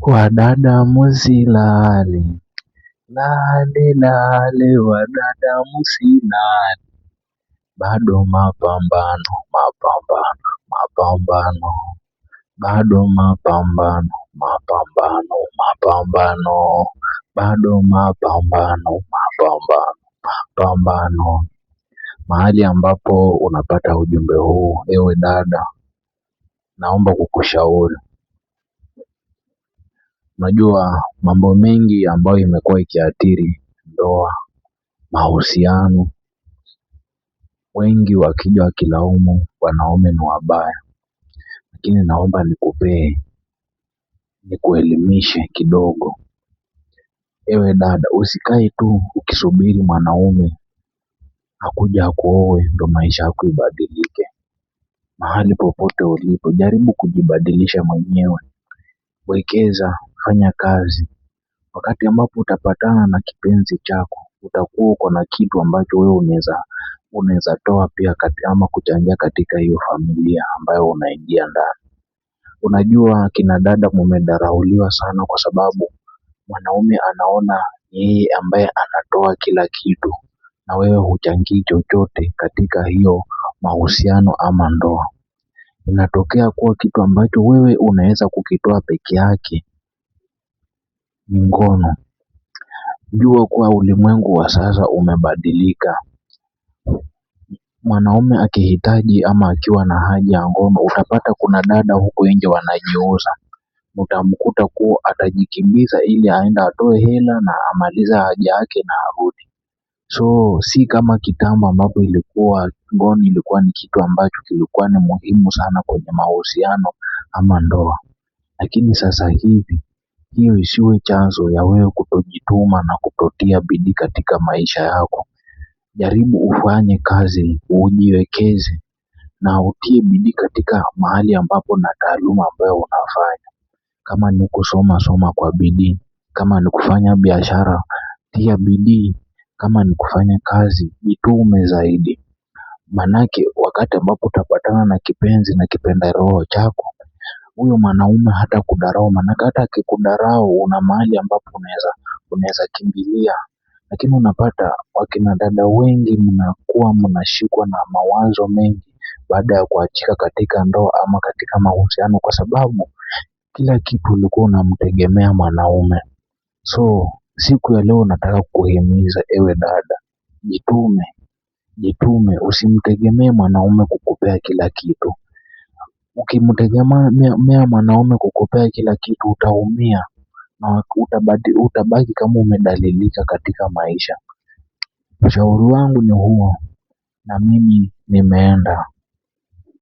Wadada msilale, lale lale wadada msilale, bado mapambano, mapambano, mapambano, bado mapambano, mapambano, mapambano, bado mapambano, mapambano, mapambano. Mahali ambapo unapata ujumbe huu, ewe dada, naomba kukushauri. Unajua mambo mengi ambayo imekuwa ikiathiri ndoa, mahusiano, wengi wakija wakilaumu wanaume ni wabaya. Lakini naomba nikuelimishe kidogo. Ewe dada, usikae tu ukisubiri mwanaume akuja akuoe ndo maisha yako ibadilike. Mahali popote ulipo, jaribu kujibadilisha mwenyewe. Wekeza, fanya kazi. Wakati ambapo utapatana na kipenzi chako, utakuwa uko na kitu ambacho wewe unaweza toa pia ama kuchangia katika hiyo familia ambayo unaingia ndani. Unajua kina dada mmedharauliwa sana kwa sababu mwanaume anaona yeye ambaye anatoa kila kitu na wewe huchangii chochote katika hiyo mahusiano ama ndoa. Inatokea kuwa kitu ambacho wewe unaweza kukitoa peke yake ni ngono. Jua kuwa ulimwengu wa sasa umebadilika. Mwanaume akihitaji ama akiwa na haja ya ngono, utapata kuna dada huko nje wanajiuza. Utamkuta kuwa atajikimbiza ili aende atoe hela na amalize haja yake na arudi. So si kama kitambo ambapo ngono ilikuwa ni kitu ambacho kilikuwa ni muhimu sana kwenye mahusiano ama ndoa. Lakini sasa hivi hiyo isiwe chanzo ya wewe kutojituma na kutotia bidii katika maisha yako. Jaribu ufanye kazi, ujiwekeze na utie bidii katika mahali ambapo na taaluma ambayo unafanya. Kama ni kusoma, soma kwa bidii. Kama ni kufanya biashara, tia bidii. Kama ni kufanya kazi, jitume zaidi. Manake wakati ambapo utapatana na kipenzi na kipenda roho chako, huyo mwanaume hatakudharau. Manake hata akikudharau una mahali ambapo unaweza kimbilia. Lakini unapata wakina dada wengi mnakuwa mnashikwa na mawazo mengi baada ya kuachika katika ndoa ama katika mahusiano, kwa sababu kila kitu ulikuwa unamtegemea mwanaume. So siku ya leo nataka kukuhimiza ewe dada, jitume, usimtegemee mwanaume kukupea kila kitu. Ukimtegemea mwanaume kukupea kila kitu utaumia na utabaki kama umedhalilika katika maisha. Ushauri wangu ni huo na mimi nimeenda.